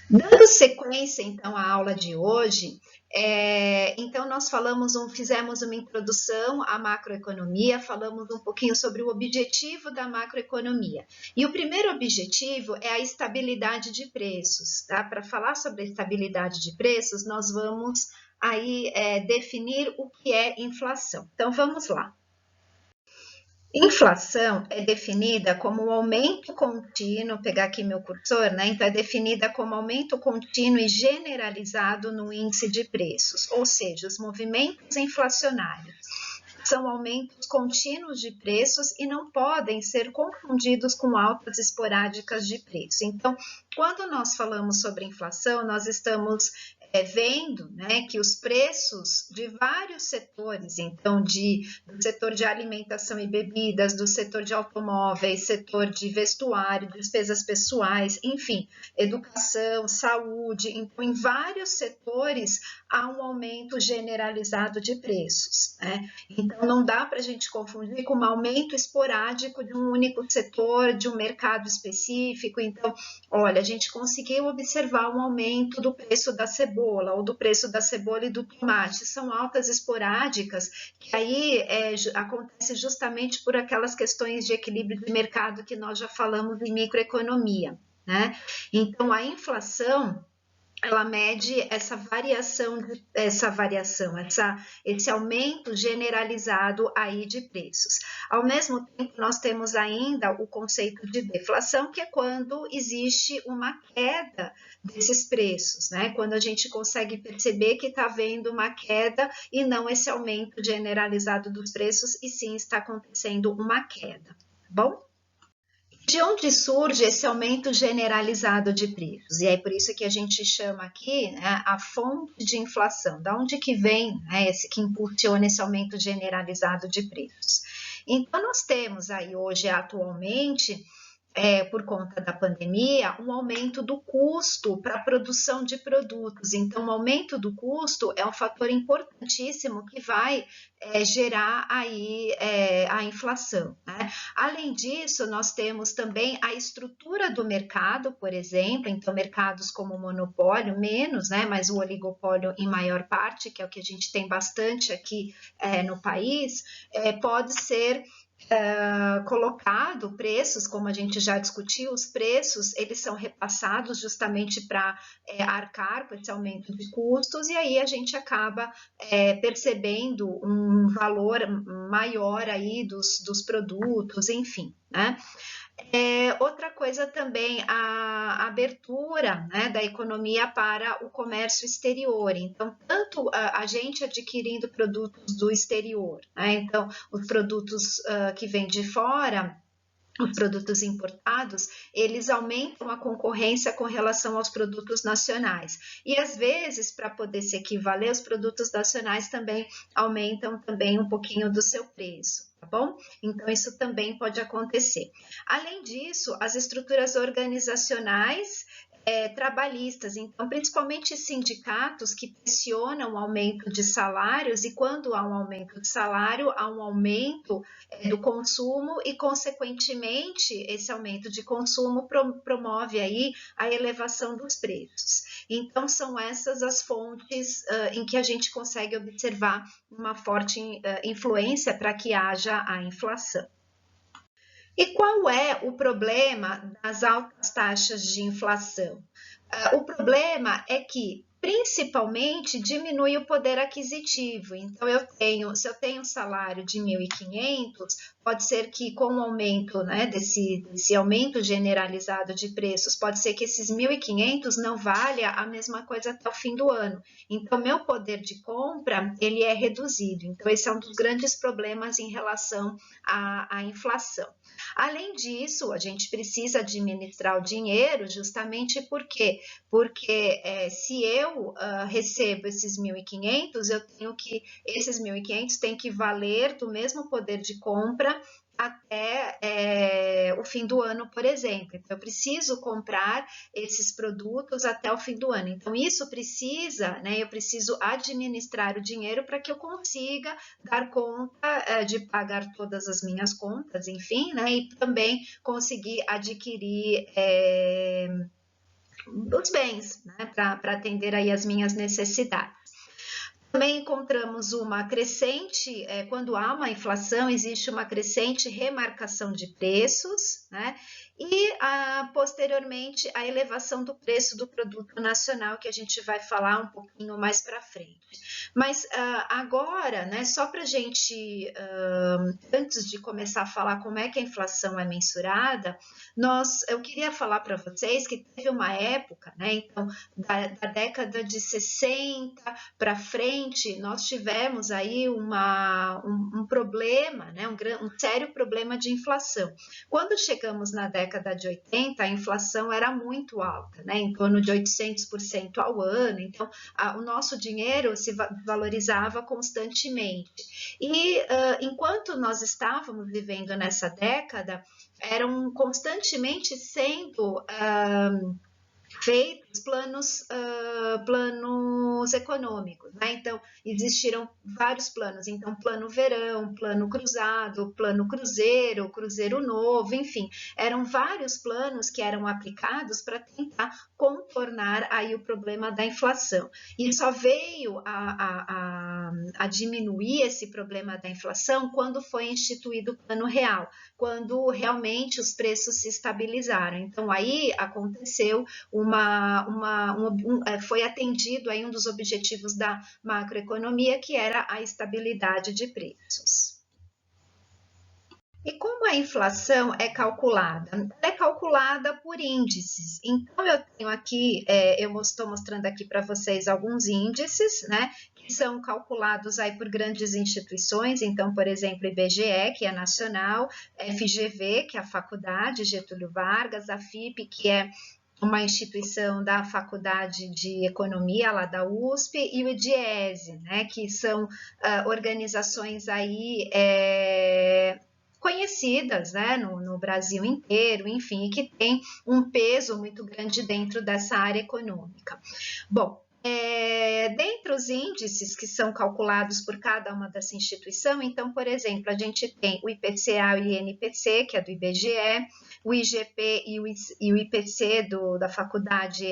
Dando sequência, então, à aula de hoje, então nós fizemos uma introdução à macroeconomia, falamos um pouquinho sobre o objetivo da macroeconomia. E o primeiro objetivo é a estabilidade de preços, tá? Para falar sobre a estabilidade de preços, nós vamos aí definir o que é inflação. Então, vamos lá. Inflação é definida como um aumento contínuo, pegar aqui meu cursor, né? Então, é definida como aumento contínuo e generalizado no índice de preços, ou seja, os movimentos inflacionários são aumentos contínuos de preços e não podem ser confundidos com altas esporádicas de preço. Então, quando nós falamos sobre inflação, nós estamos vendo, né, que os preços de vários setores, então do setor de alimentação e bebidas, do setor de automóveis, setor de vestuário, despesas pessoais, enfim, educação, saúde, então em vários setores há um aumento generalizado de preços, né? Então não dá para a gente confundir com um aumento esporádico de um único setor, de um mercado específico. Então, olha, a gente conseguiu observar um aumento do preço da cebola ou do preço da cebola e do tomate. São altas esporádicas que aí acontece justamente por aquelas questões de equilíbrio de mercado que nós já falamos em microeconomia, né? Então, a inflação ela mede esse aumento generalizado aí de preços. Ao mesmo tempo, nós temos ainda o conceito de deflação, que é quando existe uma queda desses preços, né? Quando a gente consegue perceber que está havendo uma queda e não esse aumento generalizado dos preços, e sim está acontecendo uma queda, tá bom? De onde surge esse aumento generalizado de preços? E é por isso que a gente chama aqui, né, a fonte de inflação. Da onde que vem, né, esse que impulsiona esse aumento generalizado de preços? Então, nós temos aí hoje, atualmente, por conta da pandemia, um aumento do custo para a produção de produtos. Então, o aumento do custo é um fator importantíssimo que vai gerar aí a inflação, né? Além disso, nós temos também a estrutura do mercado, por exemplo, então mercados como o monopólio, menos, né? Mas o oligopólio em maior parte, que é o que a gente tem bastante aqui no país, pode ser colocado preços, como a gente já discutiu, os preços eles são repassados justamente para arcar com esse aumento de custos, e aí a gente acaba percebendo um valor maior aí dos produtos, enfim, né? Outra coisa também, a abertura, né, da economia para o comércio exterior. Então, tanto a gente adquirindo produtos do exterior, né, então, os produtos que vêm de fora, os produtos importados, eles aumentam a concorrência com relação aos produtos nacionais. E às vezes, para poder se equivaler, os produtos nacionais também aumentam também um pouquinho do seu preço, tá bom? Então isso também pode acontecer. Além disso, as estruturas organizacionais trabalhistas, então principalmente sindicatos que pressionam o aumento de salários, e quando há um aumento de salário, há um aumento do consumo e, consequentemente, esse aumento de consumo promove aí a elevação dos preços. Então, são essas as fontes em que a gente consegue observar uma forte influência para que haja a inflação. E qual é o problema das altas taxas de inflação? O problema é que, principalmente, diminui o poder aquisitivo. Então, se eu tenho um salário de 1.500, pode ser que com o aumento, né, desse aumento generalizado de preços, pode ser que esses 1.500 não valha a mesma coisa até o fim do ano. Então, meu poder de compra, ele é reduzido. Então, esse é um dos grandes problemas em relação à inflação. Além disso, a gente precisa administrar o dinheiro justamente porque se eu recebo esses 1.500, esses 1.500 têm que valer do mesmo poder de compra até o fim do ano, por exemplo. Então, eu preciso comprar esses produtos até o fim do ano. Então, isso precisa, né? Eu preciso administrar o dinheiro para que eu consiga dar conta de pagar todas as minhas contas, enfim, né? E também conseguir adquirir os bens, né, para atender aí as minhas necessidades. Também encontramos uma crescente, quando há uma inflação, existe uma crescente remarcação de preços, né? E, posteriormente, a elevação do preço do produto nacional, que a gente vai falar um pouquinho mais para frente. Mas agora, né, só para a gente, antes de começar a falar como é que a inflação é mensurada, eu queria falar para vocês que teve uma época, né, então, da década de 60 para frente, nós tivemos aí um problema, né, um sério problema de inflação. Quando chegamos na década de 80, a inflação era muito alta, né, em torno de 800% ao ano, então o nosso dinheiro se valorizava constantemente. E enquanto nós estávamos vivendo nessa década, eram constantemente sendo feitos planos econômicos, né? Então, existiram vários planos. Então, plano verão, plano cruzado, plano cruzeiro, cruzeiro novo, enfim, eram vários planos que eram aplicados para tentar contornar aí o problema da inflação. E só veio a diminuir esse problema da inflação quando foi instituído o Plano Real, quando realmente os preços se estabilizaram. Então, aí aconteceu foi atendido aí um dos objetivos da macroeconomia, que era a estabilidade de preços. E como a inflação é calculada? Ela é calculada por índices. Então, eu tenho aqui, eu estou mostrando aqui para vocês alguns índices, né, que são calculados aí por grandes instituições. Então, por exemplo, IBGE, que é nacional, FGV, que é a Faculdade Getúlio Vargas, a FIPE, que é uma instituição da Faculdade de Economia, lá da USP, e o DIESE, né, que são organizações aí conhecidas, né, no Brasil inteiro, enfim, e que tem um peso muito grande dentro dessa área econômica. Bom, dentre os índices que são calculados por cada uma dessa instituição, então, por exemplo, a gente tem o IPCA e o INPC, que é do IBGE, o IGP e o IPC da faculdade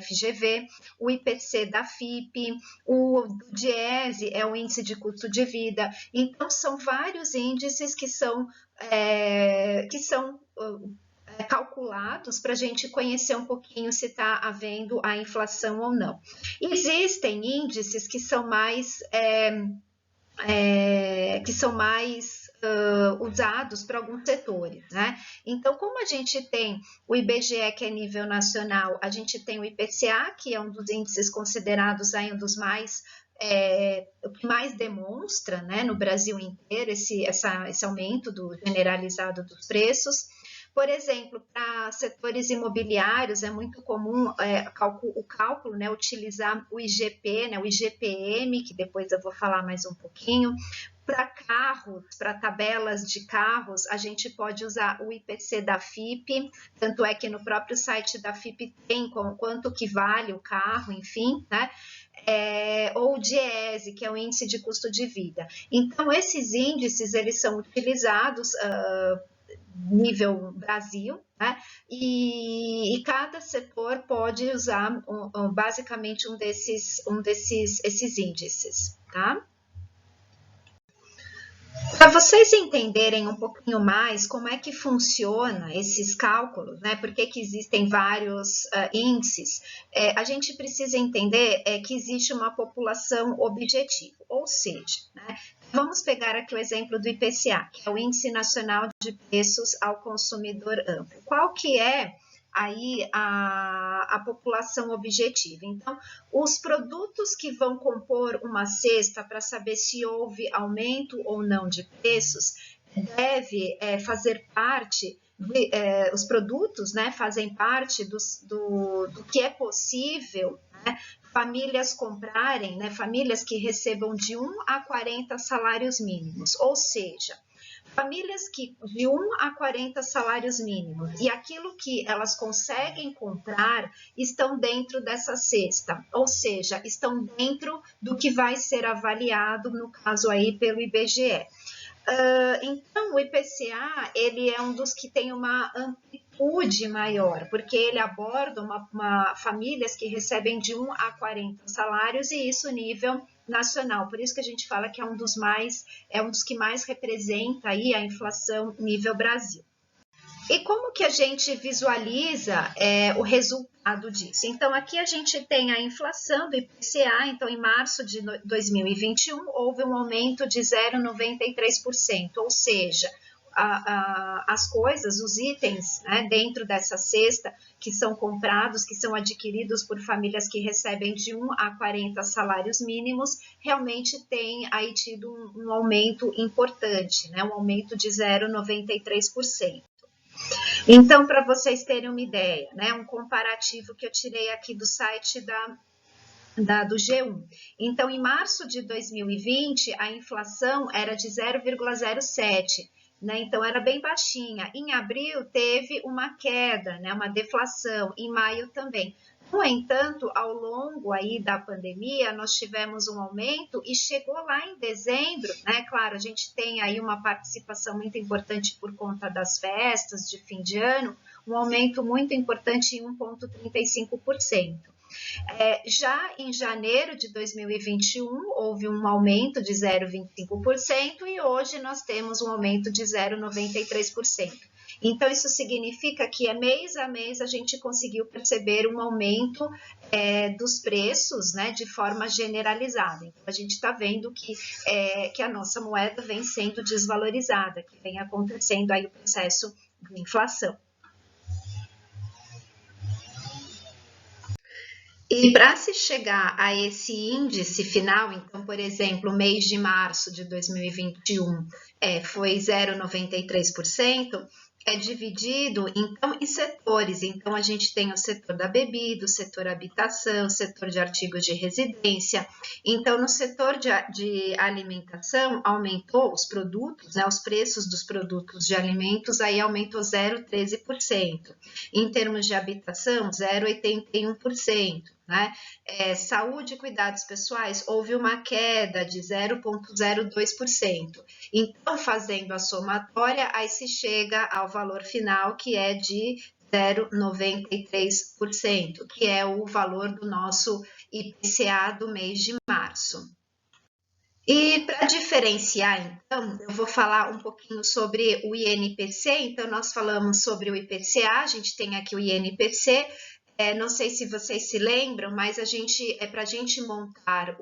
FGV, o IPC da FIPE, o DIESE é o índice de custo de vida. Então, são vários índices que são calculados para a gente conhecer um pouquinho se está havendo a inflação ou não. Existem índices que são mais usados para alguns setores, né? Então, como a gente tem o IBGE, que é nível nacional, a gente tem o IPCA, que é um dos índices considerados aí um dos mais o que mais demonstra, né, no Brasil inteiro esse aumento generalizado dos preços. Por exemplo, para setores imobiliários é muito comum o cálculo, né, utilizar o IGP, né, o IGPM, que depois eu vou falar mais um pouquinho. Para carros, para tabelas de carros, a gente pode usar o IPC da FIPE, tanto é que no próprio site da FIPE tem quanto que vale o carro, enfim, né? Ou o DIESE, que é o índice de custo de vida. Então, esses índices, eles são utilizados nível Brasil, né? E cada setor pode usar basicamente esses índices, tá? Para vocês entenderem um pouquinho mais como é que funciona esses cálculos, né? Por que existem vários índices, a gente precisa entender que existe uma população objetivo, ou seja, né? Vamos pegar aqui o exemplo do IPCA, que é o Índice Nacional de Preços ao Consumidor Amplo. Qual que é aí a população objetiva? Então, os produtos que vão compor uma cesta para saber se houve aumento ou não de preços deve fazer parte os produtos, né, fazem parte do que é possível, né, famílias comprarem, né, famílias que recebam de 1 a 40 salários mínimos, ou seja, famílias que de 1 a 40 salários mínimos e aquilo que elas conseguem comprar estão dentro dessa cesta, ou seja, estão dentro do que vai ser avaliado, no caso aí, pelo IBGE. Então, o IPCA, ele é um dos que tem uma amplitude amplitude maior, porque ele aborda famílias que recebem de 1 a 40 salários, e isso nível nacional. Por isso que a gente fala que é um dos que mais representa aí a inflação nível Brasil. E como que a gente visualiza o resultado disso? Então, aqui a gente tem a inflação do IPCA. Então, em março de 2021, houve um aumento de 0,93%, ou seja, as coisas, os itens, né, dentro dessa cesta que são comprados, que são adquiridos por famílias que recebem de 1 a 40 salários mínimos, realmente tem aí tido um aumento importante, né, um aumento de 0,93%. Então, para vocês terem uma ideia, né, um comparativo que eu tirei aqui do site do G1. Então, em março de 2020, a inflação era de 0,07, né? Então, era bem baixinha. Em abril, teve uma queda, né? Uma deflação. Em maio também. No entanto, ao longo aí da pandemia, nós tivemos um aumento e chegou lá em dezembro, né? Claro, a gente tem aí uma participação muito importante por conta das festas de fim de ano, um aumento muito importante em 1,35%. Já em janeiro de 2021, houve um aumento de 0,25% e hoje nós temos um aumento de 0,93%. Então, isso significa que mês a mês a gente conseguiu perceber um aumento dos preços, né, de forma generalizada. Então, a gente está vendo que a nossa moeda vem sendo desvalorizada, que vem acontecendo aí o processo de inflação. E para se chegar a esse índice final, então, por exemplo, o mês de março de 2021 foi 0,93%, é dividido, então, em setores. Então, a gente tem o setor da bebida, o setor habitação, o setor de artigos de residência. Então, no setor de alimentação, aumentou os produtos, né, os preços dos produtos de alimentos, aí aumentou 0,13%. Em termos de habitação, 0,81%. Né? Saúde e cuidados pessoais, houve uma queda de 0,02%. Então, fazendo a somatória, aí se chega ao valor final, que é de 0,93%, que é o valor do nosso IPCA do mês de março. E para diferenciar, então, eu vou falar um pouquinho sobre o INPC. Então, nós falamos sobre o IPCA, a gente tem aqui o INPC. Não sei se vocês se lembram, mas para a gente montar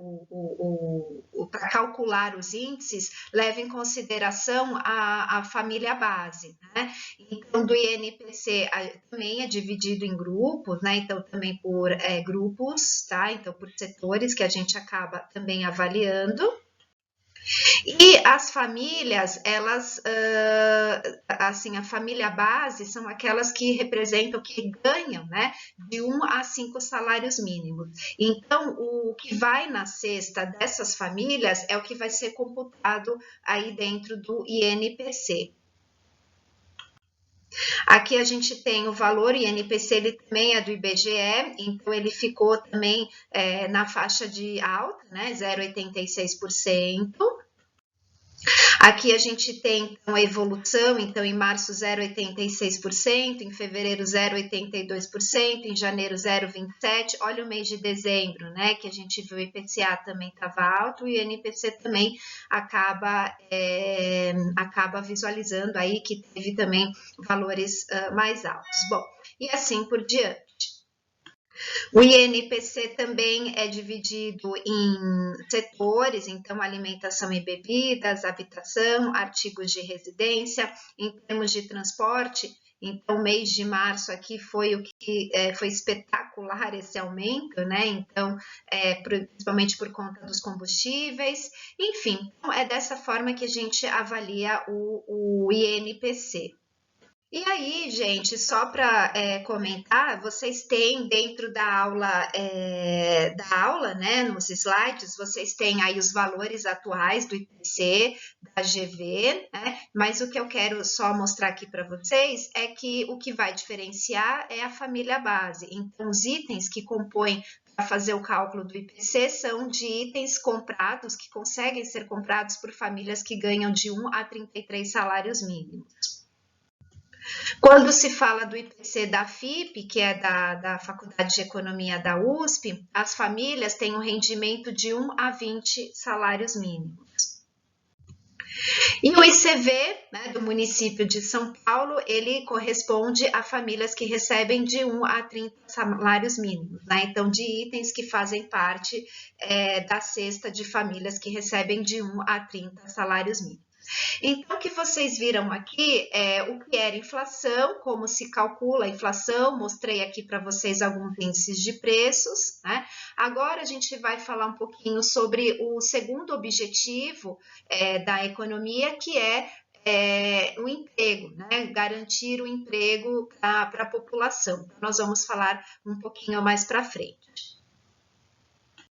para calcular os índices, leva em consideração a família base, né? Então, do INPC também é dividido em grupos, né? Então, também por grupos, tá? Então, por setores que a gente acaba também avaliando. E as famílias, elas, assim, a família base são aquelas que representam, que ganham, né, de 1 a 5 salários mínimos. Então, o que vai na cesta dessas famílias é o que vai ser computado aí dentro do INPC. Aqui a gente tem o valor INPC, ele também é do IBGE, então ele ficou também na faixa de alta, né, 0,86%. Aqui a gente tem então, a evolução, então em março 0,86%, em fevereiro 0,82%, em janeiro 0,27%, olha o mês de dezembro, né, que a gente viu o IPCA também estava alto e o INPC também acaba visualizando aí que teve também valores mais altos. Bom, e assim por diante. O INPC também é dividido em setores, então alimentação e bebidas, habitação, artigos de residência. Em termos de transporte, então, o mês de março aqui foi foi espetacular esse aumento, né? Então, principalmente por conta dos combustíveis. Enfim, então, é dessa forma que a gente avalia o INPC. E aí, gente, só para comentar, vocês têm dentro da aula, né, nos slides, vocês têm aí os valores atuais do IPC, da GV, né, mas o que eu quero só mostrar aqui para vocês é que o que vai diferenciar é a família base. Então, os itens que compõem para fazer o cálculo do IPC são de itens comprados, que conseguem ser comprados por famílias que ganham de 1 a 33 salários mínimos. Quando se fala do IPC da FIP, que é da Faculdade de Economia da USP, as famílias têm um rendimento de 1 a 20 salários mínimos. E o ICV, né, do município de São Paulo, ele corresponde a famílias que recebem de 1 a 30 salários mínimos, né? Então, de itens que fazem parte da cesta de famílias que recebem de 1 a 30 salários mínimos. Então, o que vocês viram aqui é o que era inflação, como se calcula a inflação, mostrei aqui para vocês alguns índices de preços, né? Agora a gente vai falar um pouquinho sobre o segundo objetivo da economia, que é o emprego, né? Garantir o emprego para a população. Nós vamos falar um pouquinho mais para frente.